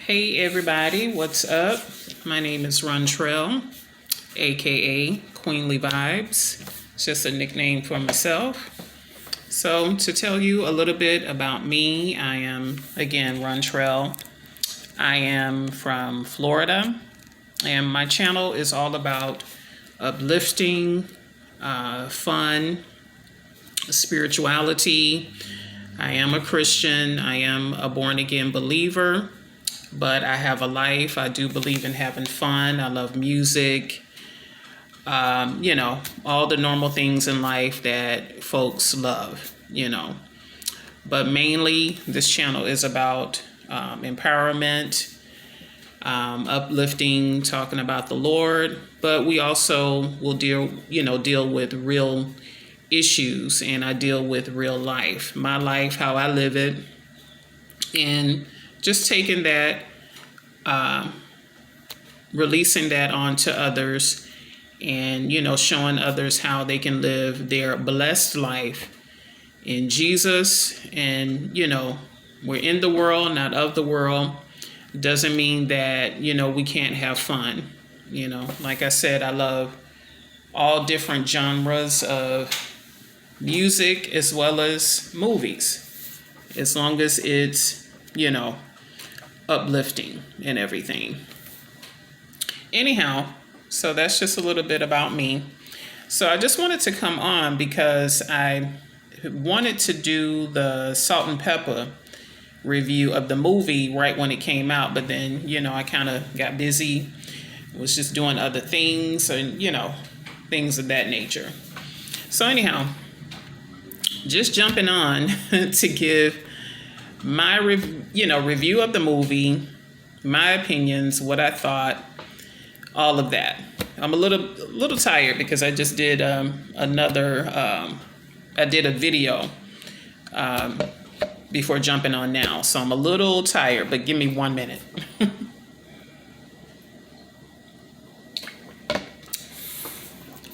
Hey everybody, what's up? My name is Runtrell, aka Queenly Vibes. It's just a nickname for myself. So to tell you a little bit about me, I am again Runtrell. I am from Florida, and my channel is all about uplifting, fun, spirituality. I am a Christian. I am a born again believer. But I have a life. I do believe in having fun. I love music. All the normal things in life that folks love. But mainly, this channel is about empowerment, uplifting, talking about the Lord. But we also will deal with real issues, and I deal with real life, my life, how I live it, and just taking that, releasing that onto others, and showing others how they can live their blessed life in Jesus. And we're in the world, not of the world. Doesn't mean that we can't have fun. Like I said, I love all different genres of music as well as movies, as long as it's uplifting and everything. Anyhow, so that's just a little bit about me. So I just wanted to come on because I wanted to do the Salt and Pepper review of the movie right when it came out, but then I kind of got busy, was just doing other things, and things of that nature. So anyhow, just jumping on to give my review of the movie, my opinions, what I thought, all of that. I'm a little tired because I just did I did a video before jumping on now, so I'm a little tired, but give me 1 minute.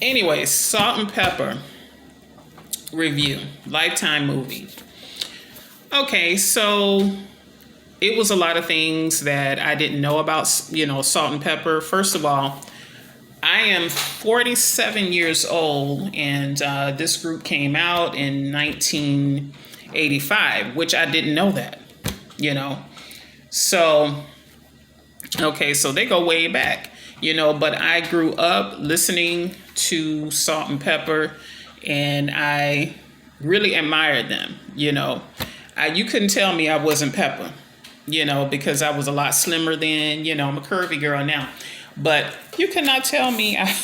Anyways, Salt and Pepper review, Lifetime movie. Okay, so it was a lot of things that I didn't know about, Salt and Pepper. First of all, I am 47 years old, and this group came out in 1985, which I didn't know that, So, okay, so they go way back, but I grew up listening to Salt and Pepper, and I really admired them, You couldn't tell me I wasn't Pepa, because I was a lot slimmer then. I'm a curvy girl now. But you could not tell me, I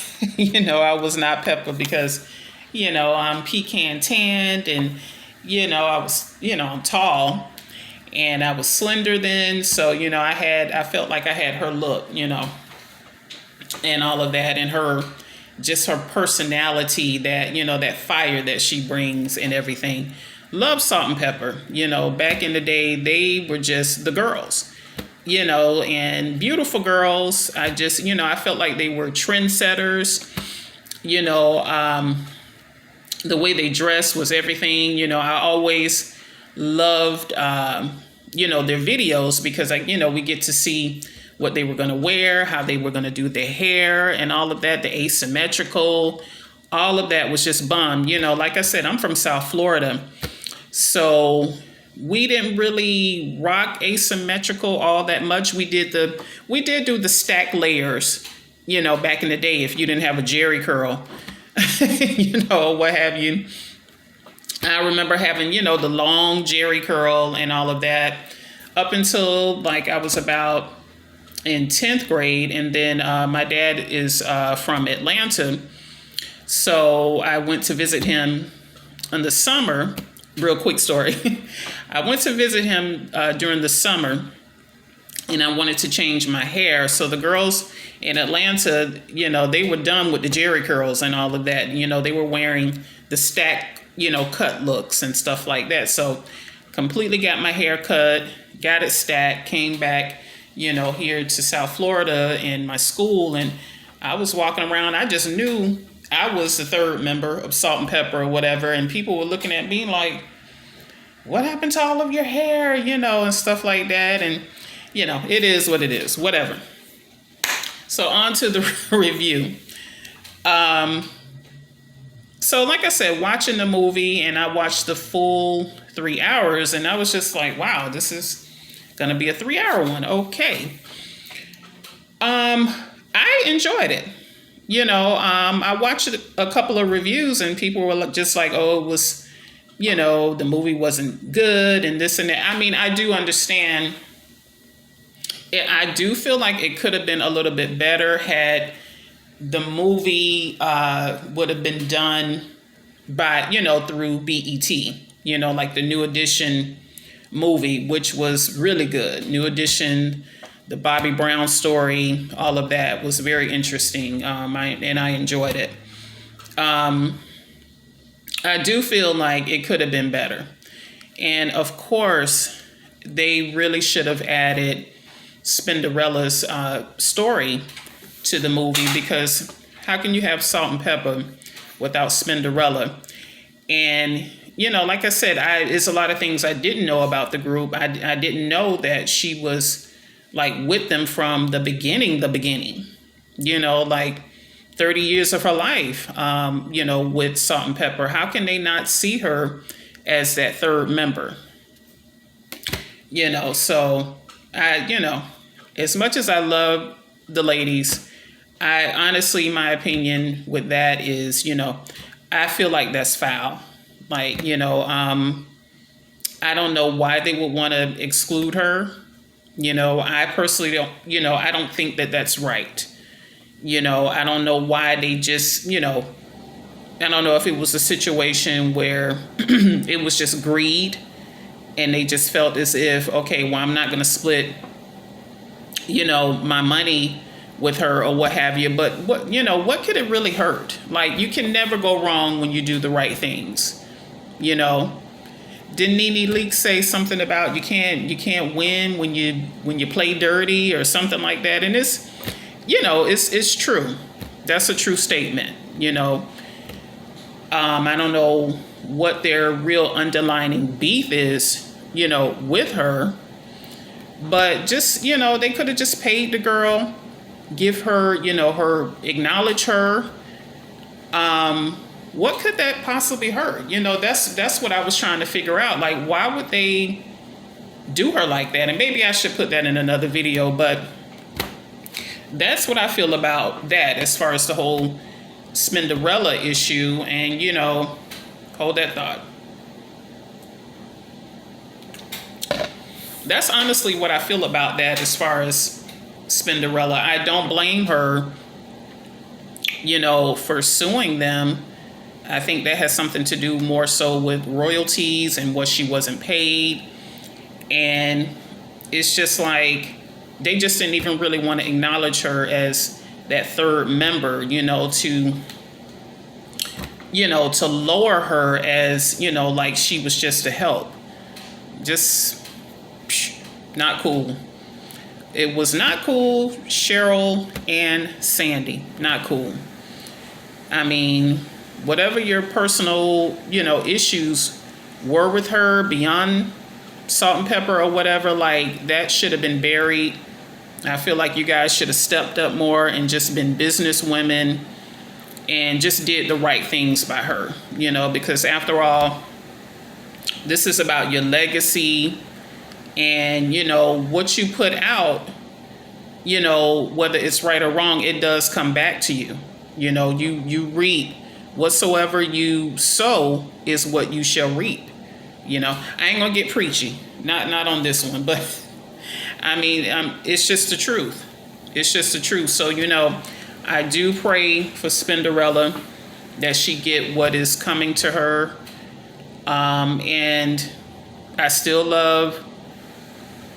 was not Pepa because, I'm pecan tanned, and, I was, I'm tall, and I was slender then. So, I felt like I had her look, and all of that, and her personality, that, that fire that she brings and everything. Love Salt and Pepper. Back in the day, they were just the girls, and beautiful girls. I just, I felt like they were trendsetters. The way they dressed was everything. I always loved, their videos, because we get to see what they were going to wear, how they were going to do their hair, and all of that, the asymmetrical, all of that was just bomb. Like I said, I'm from South Florida. So we didn't really rock asymmetrical all that much. We did do the stack layers, back in the day, if you didn't have a jerry curl, what have you. I remember having, the long jerry curl and all of that up until like I was about in 10th grade. And then my dad is from Atlanta. So I went to visit him in the summer. Real quick story. I went to visit him during the summer, and I wanted to change my hair. So the girls in Atlanta, they were done with the jerry curls and all of that. They were wearing the stack, cut looks and stuff like that. So completely got my hair cut, got it stacked, came back, here to South Florida in my school, and I was walking around. I just knew I was the third member of Salt and Pepper or whatever, and people were looking at me like, what happened to all of your hair, and stuff like that. And You know, it is what it is. Whatever. So on to the review. So like I said, watching the movie, and I watched the full 3 hours, and I was just like, wow, this is gonna be a 3-hour one. Okay. I enjoyed it. You know, I watched a couple of reviews, and people were just like, oh, it was, you know, the movie wasn't good and this and that. I mean, I do understand. I do feel like it could have been a little bit better had the movie would have been done by, you know, through BET, you know, like the New Edition movie, which was really good. New Edition, the Bobby Brown story, all of that was very interesting. I enjoyed it. I do feel like it could have been better. And of course, they really should have added Spinderella's story to the movie, because how can you have Salt and Pepper without Spinderella? And, you know, like I said, it's a lot of things I didn't know about the group. I didn't know that she was like with them from the beginning, you know, like 30 years of her life, you know, with Salt and Pepper. How can they not see her as that third member? You know, so you know, as much as I love the ladies, I honestly, my opinion with that is, you know, I feel like that's foul. Like, you know, I don't know why they would want to exclude her. You know, I personally don't, you know, I don't think that that's right. You know, I don't know why they just, you know, I don't know if it was a situation where it was just greed and they just felt as if, okay, well, I'm not going to split, you know, my money with her or what have you. But what, you know, what could it really hurt? Like, you can never go wrong when you do the right things. You know, didn't Nene Leakes say something about you can't win when you play dirty or something like that? And it's, you know, it's true. That's a true statement. You know, I don't know what their real underlining beef is, you know, with her, but just, you know, they could have just paid the girl, give her, you know, acknowledge her. What could that possibly hurt? You know, that's what I was trying to figure out. Like, why would they do her like that? And maybe I should put that in another video, but that's what I feel about that as far as the whole Spinderella issue. And, you know, hold that thought. That's honestly what I feel about that as far as Spinderella. I don't blame her, you know, for suing them. I think that has something to do more so with royalties and what she wasn't paid. And it's just like, they just didn't even really want to acknowledge her as that third member, you know, to lower her as, you know, like she was just a help. Just not cool. It was not cool. Cheryl and Sandy, not cool. I mean, whatever your personal, you know, issues were with her beyond Salt and Pepper or whatever, like, that should have been buried. I feel like you guys should have stepped up more and just been business women and just did the right things by her, you know, because after all, this is about your legacy and, you know, what you put out, you know, whether it's right or wrong, it does come back to you. You know, you reap whatsoever you sow is what you shall reap. You know, I ain't gonna get preachy, not on this one, but I mean, it's just the truth. It's just the truth. So, you know, I do pray for Spinderella that she get what is coming to her. And I still love,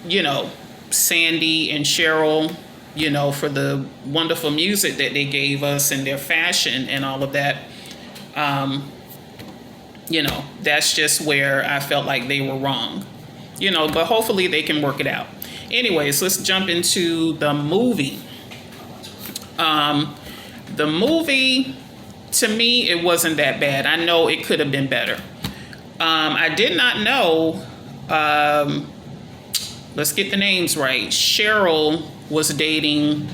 you know, Sandy and Cheryl, you know, for the wonderful music that they gave us and their fashion and all of that. You know, that's just where I felt like they were wrong, you know, but hopefully they can work it out. Anyways, let's jump into the movie. The movie, to me, it wasn't that bad. I know it could have been better. I did not know let's get the names right. Cheryl was dating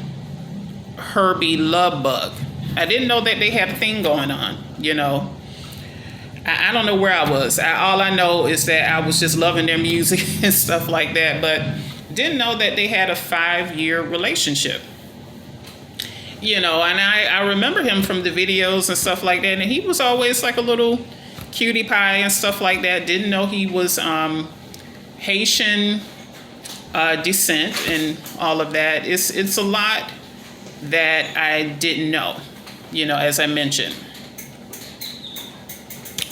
Herbie Lovebug. I didn't know that they had a thing going on, you know. I don't know where I was. All I know is that I was just loving their music and stuff like that, but didn't know that they had a 5-year relationship. You know, and I remember him from the videos and stuff like that, and he was always like a little cutie pie and stuff like that. Didn't know he was Haitian descent and all of that. It's a lot that I didn't know, you know, as I mentioned.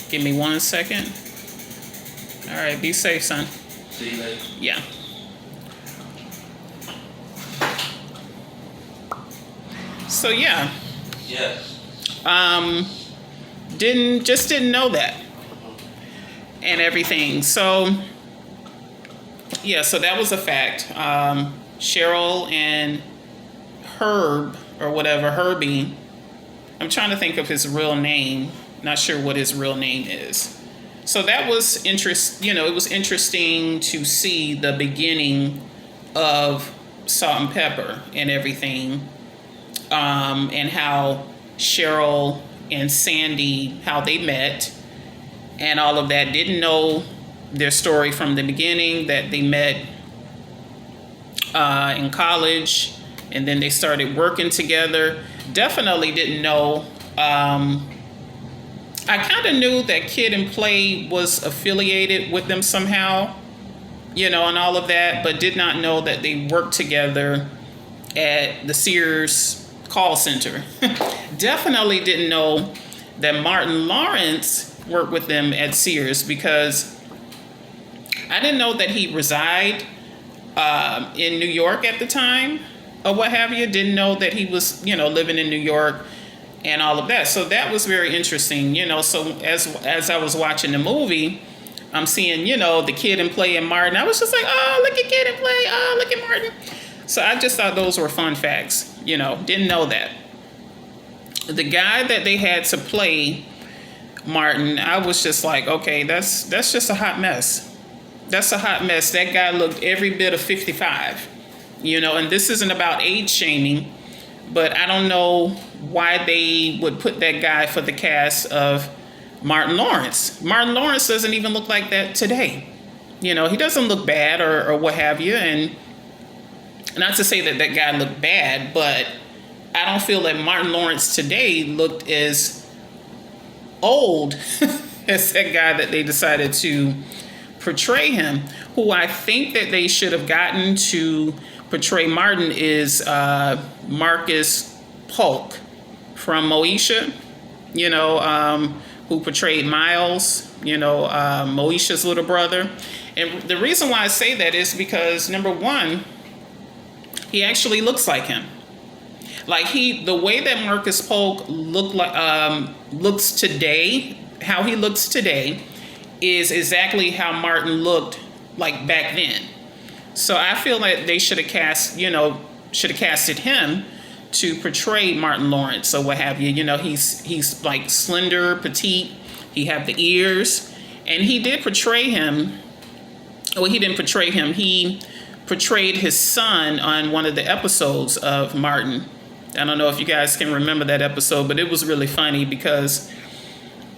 Give me 1 second. All right, be safe, son. See you later. Yeah. So yeah. Yes. Didn't know that and everything. So yeah, so that was a fact. Cheryl and Herb or whatever, Herbie. I'm trying to think of his real name. Not sure what his real name is. So that was it was interesting to see the beginning of Salt and Pepper and everything. And how Cheryl and Sandy, how they met and all of that. Didn't know their story from the beginning, that they met in college and then they started working together. Definitely didn't know. I kind of knew that Kid and Play was affiliated with them somehow, you know, and all of that, but did not know that they worked together at the Sears call center. Definitely didn't know that Martin Lawrence worked with them at Sears, because I didn't know that he resided in New York at the time or what have you. Didn't know that he was, you know, living in New York and all of that. So that was very interesting, you know. So as I was watching the movie, I'm seeing, you know, the Kid and Play and Martin. I was just like, oh, look at Kid and Play. Oh, look at Martin. So I just thought those were fun facts, you know. Didn't know that. The guy that they had to play Martin, I was just like, okay, that's just a hot mess. That's a hot mess. That guy looked every bit of 55, you know, and this isn't about age shaming, but I don't know why they would put that guy for the cast of Martin Lawrence. Martin Lawrence doesn't even look like that today. You know, he doesn't look bad or what have you. And not to say that that guy looked bad, but I don't feel that Martin Lawrence today looked as old as that guy that they decided to portray him. Who I think that they should have gotten to portray Martin is Marcus Polk from Moesha, you know, who portrayed Miles, you know, Moesha's little brother. And the reason why I say that is because, number one, he actually looks like him. Like the way that Marcus Polk looks today, how he looks today, is exactly how Martin looked like back then. So I feel like they should have casted him to portray Martin Lawrence or what have you. You know, he's like slender, petite. He have the ears, and he did portray him. Well, he didn't portray him. He portrayed his son on one of the episodes of Martin. I don't know if you guys can remember that episode, but it was really funny because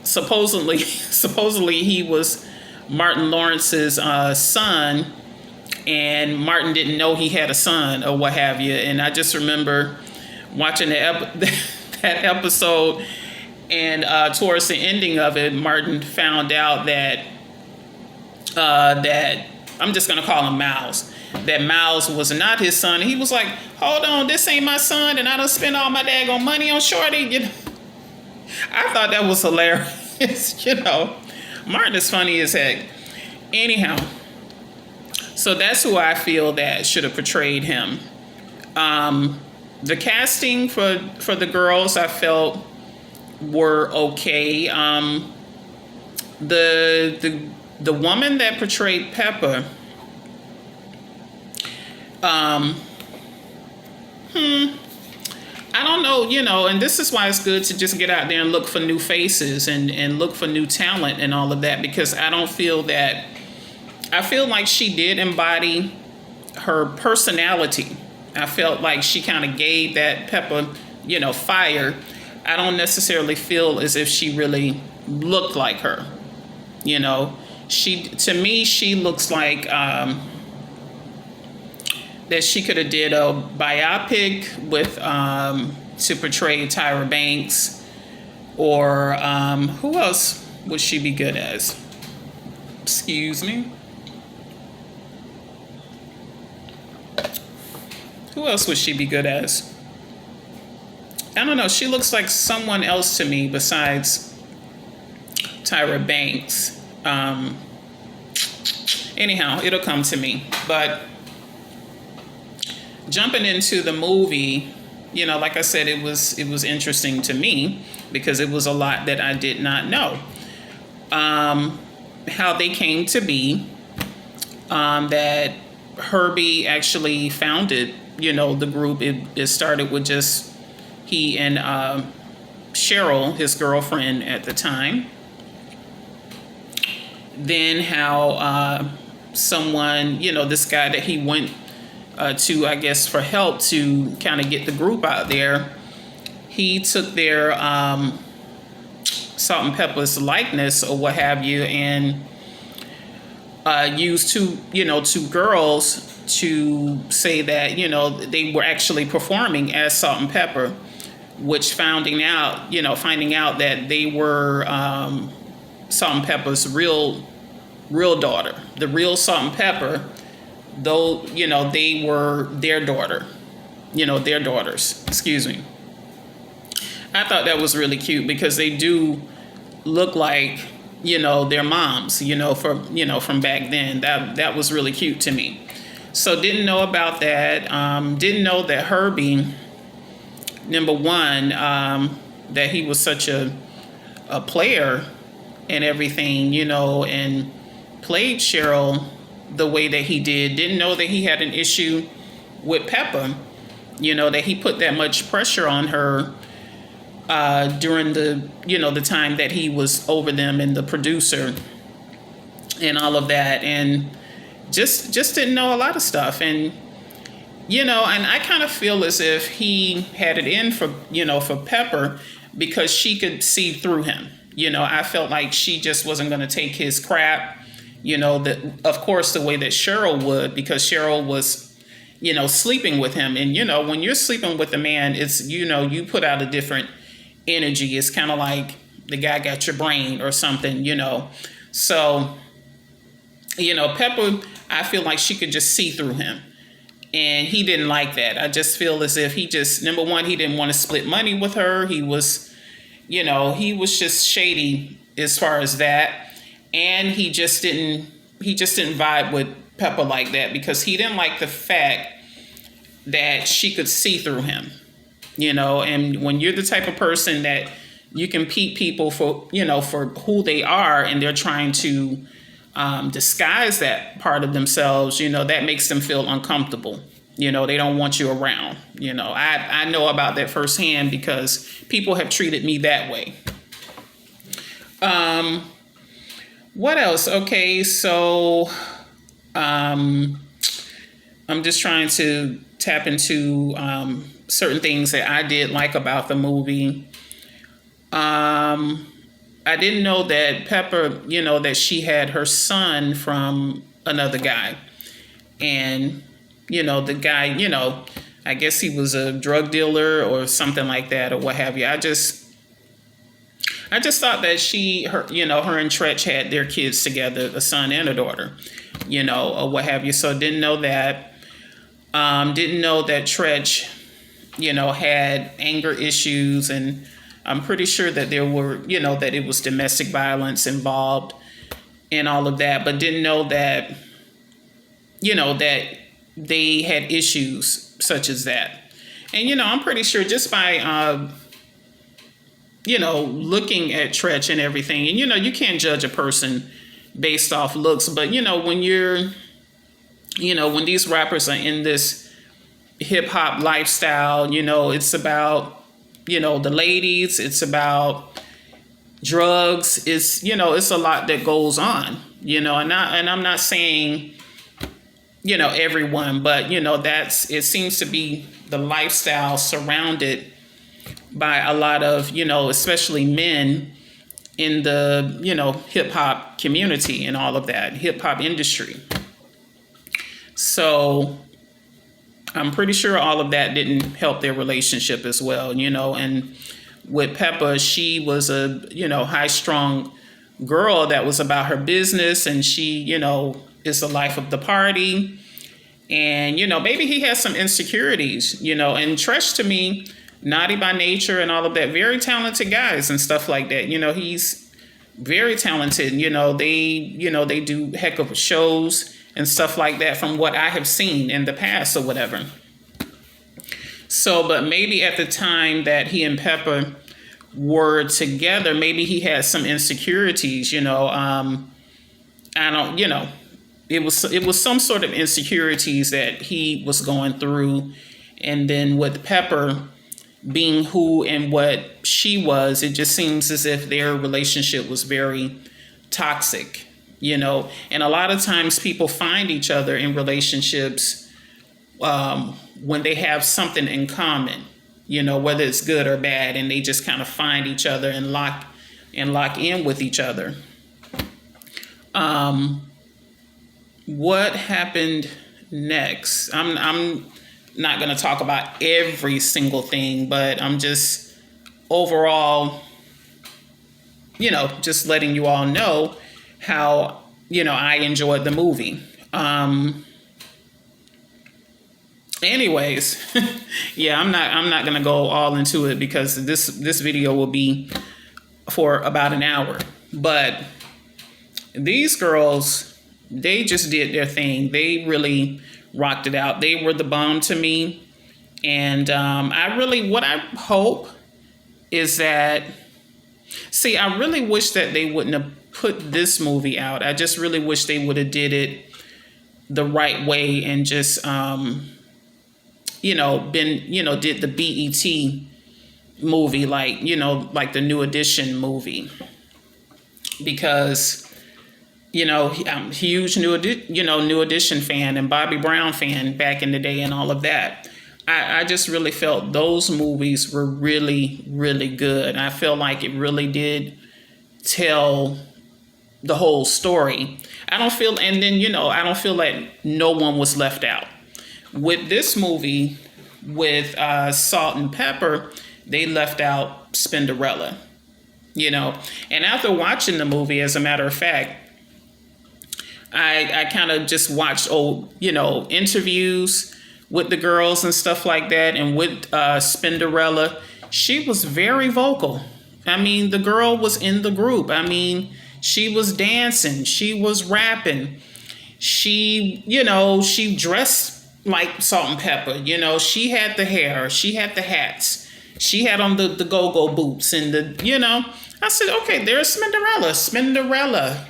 supposedly he was Martin Lawrence's son, and Martin didn't know he had a son or what have you. And I just remember watching that episode, and towards the ending of it, Martin found out that I'm just gonna call him Miles. That Miles was not his son. He was like, hold on, this ain't my son, and I done spent all my daggone money on Shorty. You know? I thought that was hilarious. You know, Martin is funny as heck. Anyhow, so that's who I feel that should have portrayed him. The casting for the girls, I felt were okay. The woman that portrayed Pepa, I don't know, you know, and this is why it's good to just get out there and look for new faces and look for new talent and all of that, because I feel like she did embody her personality. I felt like she kind of gave that Peppa, fire. I don't necessarily feel as if she really looked like her. To me, she looks like that she could have did a biopic with to portray Tyra Banks, or who else would she be good as? Excuse me. Who else would she be good as? I don't know. She looks like someone else to me besides Tyra Banks. Anyhow, it'll come to me. But jumping into the movie, like I said, it was interesting to me because it was a lot that I did not know. How they came to be, that Herbie actually founded, the group. It started with just he and Cheryl, his girlfriend at the time. Then how someone, this guy that he went to, I guess, for help to kind of get the group out there, he took their Salt and Pepper's likeness or what have you, and used two girls to say that, they were actually performing as Salt and Pepper, which finding out that they were Salt and Pepper's real daughter. The real Salt and Pepper, though, they were their daughter, their daughters, excuse me. I thought that was really cute because they do look like, their moms, from back then. That was really cute to me. So didn't know about that. Didn't know that Herbie, number one, that he was such a player and everything, and played Cheryl the way that he did. Didn't know that he had an issue with Peppa, that he put that much pressure on her during the time that he was over them and the producer and all of that, and just didn't know a lot of stuff. And and I kind of feel as if he had it in for Pepper because she could see through him. I felt like she just wasn't going to take his crap, that of course the way that Cheryl would, because Cheryl was sleeping with him. And when you're sleeping with a man, it's you put out a different energy. It's kind of like the guy got your brain or something, so Pepper, I feel like she could just see through him, and he didn't like that. I just feel as if he just, number one, he didn't want to split money with her. He was just shady as far as that, and he just didn't vibe with Pepper like that because he didn't like the fact that she could see through him. And when you're the type of person that you can peep people for who they are, and they're trying to disguise that part of themselves, that makes them feel uncomfortable. They don't want you around. I know about that firsthand because people have treated me that way. What else? Okay, so I'm just trying to tap into certain things that I did like about the movie. I didn't know that Pepper, that she had her son from another guy. And, the guy, I guess he was a drug dealer or something like that or what have you. I just thought that her and Tretch had their kids together, a son and a daughter, or what have you. So didn't know that. Didn't know that Tretch, had anger issues, and I'm pretty sure that there were, that it was domestic violence involved and all of that, but didn't know that, that they had issues such as that. And, I'm pretty sure just by, looking at Tretch and everything, and, you can't judge a person based off looks, but, when you're, when these rappers are in this hip hop lifestyle, it's about, the ladies, it's about drugs, it's, it's a lot that goes on, and I'm not saying, everyone, but it seems to be the lifestyle surrounded by a lot of, especially men in the, hip hop community and all of that, hip hop industry. So I'm pretty sure all of that didn't help their relationship as well, and with Pepa, she was a, high strung girl that was about her business, and she, is the life of the party. And, maybe he has some insecurities, and Tresh, to me, naughty by nature and all of that, very talented guys and stuff like that. He's very talented. They do heck of shows and stuff like that from what I have seen in the past or whatever. So, but maybe at the time that he and Pepa were together, maybe he had some insecurities, I don't, it was some sort of insecurities that he was going through. And then with Pepper being who and what she was, it just seems as if their relationship was very toxic, and a lot of times people find each other in relationships when they have something in common, whether it's good or bad, and they just kind of find each other and lock in with each other. What happened next? I'm not going to talk about every single thing, but I'm just overall, just letting you all know how, I enjoyed the movie. Anyways, yeah, I'm not going to go all into it because this video will be for about an hour. But these girls, they just did their thing. They really rocked it out. They were the bomb to me. And what I hope is that, I really wish that they wouldn't have put this movie out. I just really wish they would have did it the right way and just, did the BET movie, like the New Edition movie. Because, I'm a huge New Edition fan and Bobby Brown fan back in the day and all of that. I just really felt those movies were really, really good. I feel like it really did tell the whole story. I don't feel like no one was left out. With this movie, with Salt and Pepper, they left out Spinderella, And after watching the movie, as a matter of fact, I kind of just watched old, interviews with the girls and stuff like that. And with Spinderella, she was very vocal. I mean, the girl was in the group. I mean, she was dancing. She was rapping. She, she dressed like Salt and Pepper. She had the hair. She had the hats. She had on the go-go boots and I said, okay, there's Spinderella.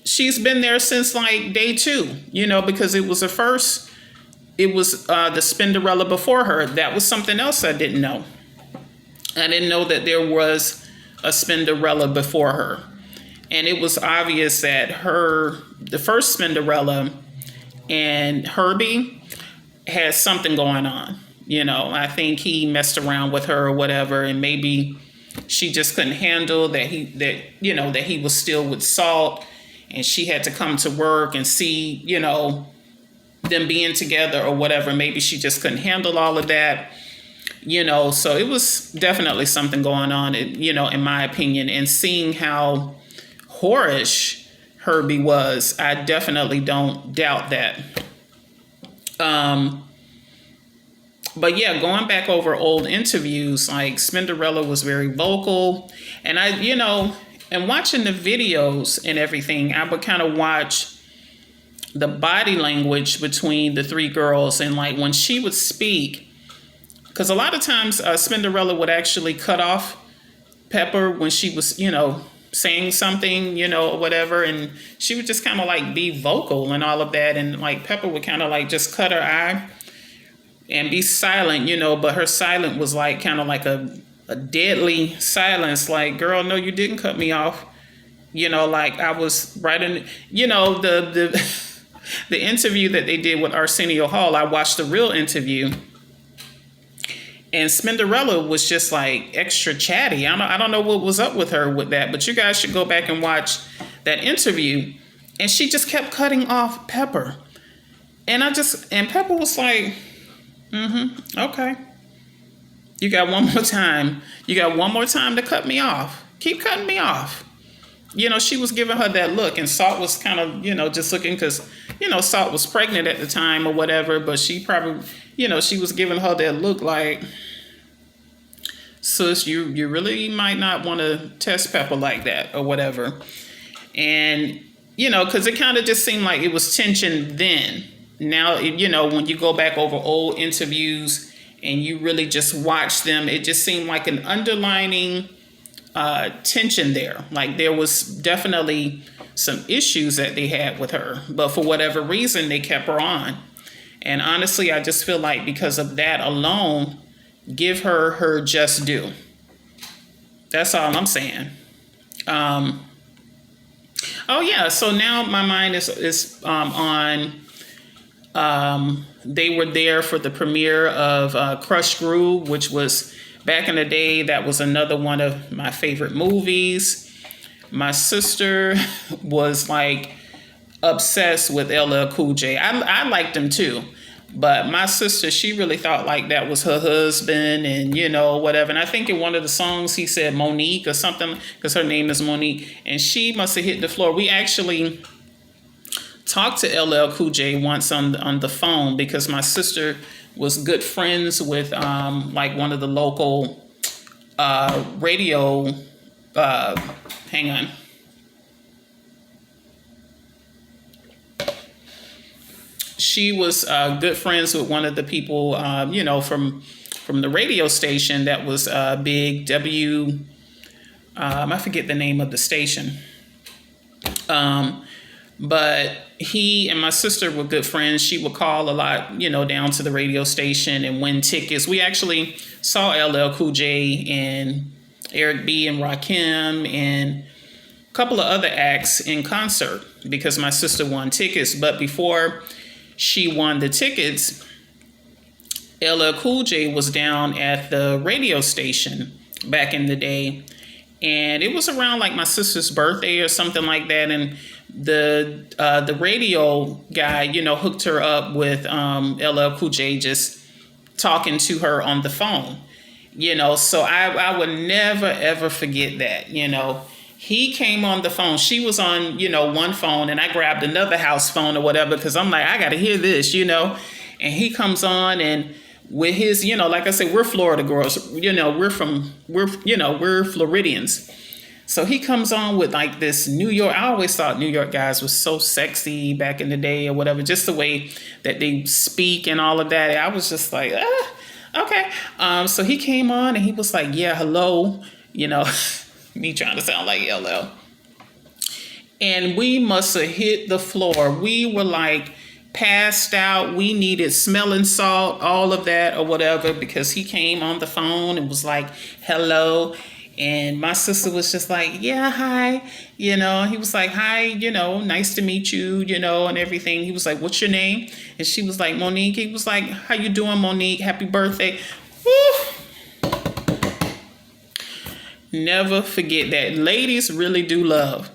She's been there since like day 2, because it was the Spinderella before her. That was something else I didn't know. I didn't know that there was a Spinderella before her. And it was obvious that the first Spinderella and Herbie had something going on. I think he messed around with her or whatever, and maybe she just couldn't handle that he was still with Salt, and she had to come to work and see, them being together or whatever. Maybe she just couldn't handle all of that, so it was definitely something going on, in my opinion. And seeing how whorish Herbie was, I definitely don't doubt that. But yeah, going back over old interviews, like Spinderella was very vocal, and and watching the videos and everything, I would kind of watch the body language between the 3 girls, and like when she would speak, because a lot of times Spinderella would actually cut off Pepper when she was, saying something, or whatever, and she would just kind of like be vocal and all of that, and like Pepper would kind of like just cut her eye and be silent, but her silent was like kind of like a deadly silence, like, girl, no, you didn't cut me off, like I was right in, the interview that they did with Arsenio Hall, I watched the real interview. And Spinderella was just like extra chatty. I don't know what was up with her with that, but you guys should go back and watch that interview. And she just kept cutting off Pepper. And Pepper was like, okay. You got one more time. You got one more time to cut me off. Keep cutting me off. She was giving her that look, and Salt was kind of, just looking because, Salt was pregnant at the time or whatever, but she probably, she was giving her that look like, sis, you really might not want to test Pepper like that or whatever. And, because it kind of just seemed like it was tension then. Now, when you go back over old interviews and you really just watch them, it just seemed like an underlining tension there. Like there was definitely some issues that they had with her, but for whatever reason, they kept her on. And honestly, I just feel like because of that alone, give her just due. That's all I'm saying. Oh yeah, so now my mind is on. They were there for the premiere of Crush Groove, which was back in the day. That was another one of my favorite movies. My sister was like obsessed with LL Cool J. I liked him too, but my sister, she really thought like that was her husband and whatever. And I think in one of the songs he said Monique or something because her name is Monique, and she must have hit the floor. We actually talked to LL Cool J once on the phone because my sister was good friends with like one of the local radio. Hang on. She was good friends with one of the people, from the radio station that was big W. I forget the name of the station. But he and my sister were good friends. She would call a lot, down to the radio station and win tickets. We actually saw LL Cool J and Eric B. and Rakim and a couple of other acts in concert because my sister won tickets. But before she won the tickets, LL Cool J was down at the radio station back in the day. And it was around like my sister's birthday or something like that. And the radio guy, hooked her up with LL Cool J just talking to her on the phone. So I would never, ever forget that, He came on the phone. She was on, one phone, and I grabbed another house phone or whatever because I'm like, I got to hear this, And he comes on and with his, like I said, we're Florida girls, we're Floridians. So he comes on with like this New York. I always thought New York guys was so sexy back in the day or whatever, just the way that they speak and all of that. I was just like, okay. So he came on and he was like, yeah, hello, me trying to sound like LL. And we must have hit the floor. We were like passed out. We needed smelling salt, all of that or whatever, because he came on the phone and was like, hello. And my sister was just like, yeah, hi, He was like, hi, nice to meet you, and everything. He was like, what's your name? And she was like, Monique. He was like, how you doing, Monique? Happy birthday. Woo! Never forget that. Ladies really do love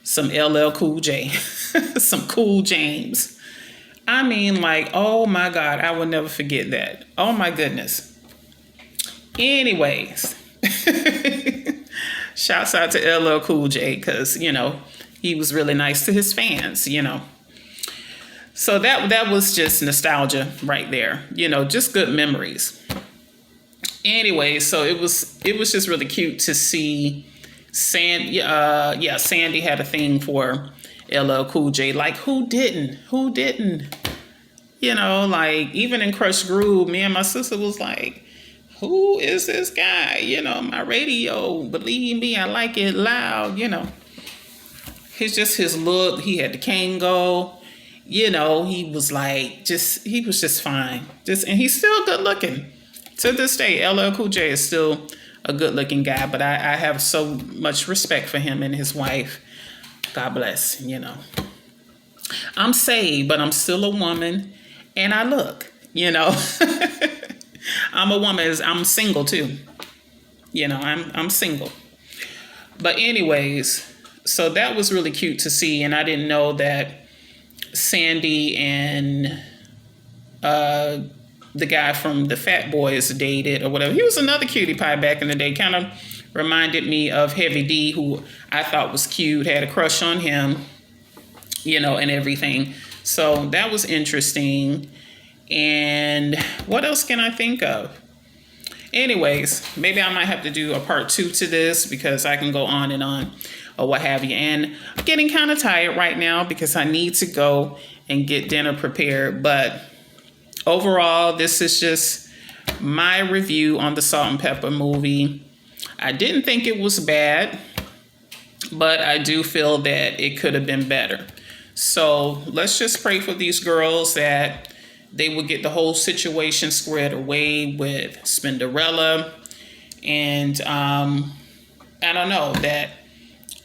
some LL Cool J, some Cool James. I mean, like, oh my God, I will never forget that. Oh my goodness. Anyways. Shouts out to LL Cool J because, he was really nice to his fans, So that was just nostalgia right there, just good memories. Anyway, so it was just really cute to see Sandy had a thing for LL Cool J. Like, who didn't? Like, even in Crush Groove, me and my sister was like, who is this guy? My radio, believe me, I like it loud, It's just his look. He had the Kango, he was like, he was just fine. And he's still good looking. To this day, LL Cool J is still a good looking guy, but I have so much respect for him and his wife. God bless, I'm saved, but I'm still a woman, and I look, you know. I'm a woman. I'm single too. You know, I'm single. But anyways, so that was really cute to see, and I didn't know that Sandy and the guy from the Fat Boys dated or whatever. He was another cutie pie back in the day. Kind of reminded me of Heavy D, who I thought was cute, had a crush on him, you know, and everything. So that was interesting. And what else can I think of? Anyways, maybe I might have to do a part 2 to this because I can go on and on or what have you. And I'm getting kind of tired right now because I need to go and get dinner prepared. But overall, this is just my review on the Salt and Pepper movie. I didn't think it was bad, but I do feel that it could have been better. So let's just pray for these girls that they would get the whole situation squared away with Spinderella. And I don't know, that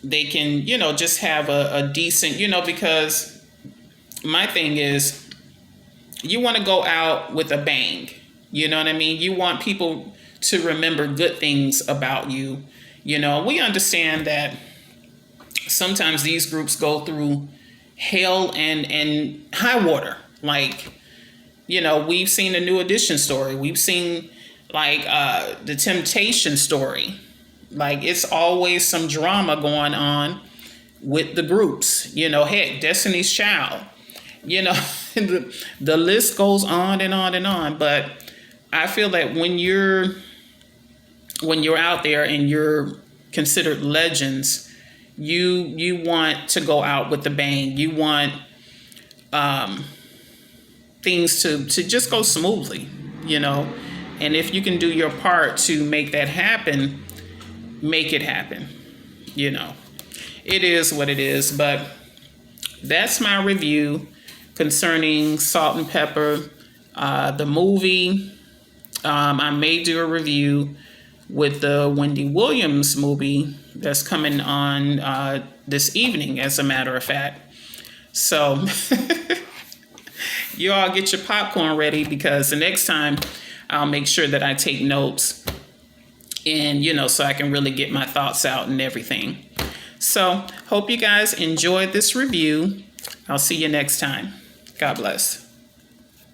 they can, you know, just have a decent, you know, because my thing is, you want to go out with a bang. You know what I mean? You want people to remember good things about you. You know, we understand that sometimes these groups go through hell and high water. Like, you know, we've seen the New Edition story. We've seen like the Temptation story. Like, it's always some drama going on with the groups. You know, heck, Destiny's Child. You know, the list goes on and on and on. But I feel that when you're out there and you're considered legends, you want to go out with the bang. You want things to just go smoothly, you know. And if you can do your part to make that happen, make it happen. You know, it is what it is. But that's my review concerning Salt and Pepper, the movie. I may do a review with the Wendy Williams movie that's coming on this evening, as a matter of fact. So you all get your popcorn ready, because the next time I'll make sure that I take notes, and, you know, so I can really get my thoughts out and everything. So hope you guys enjoyed this review. I'll see you next time. God bless.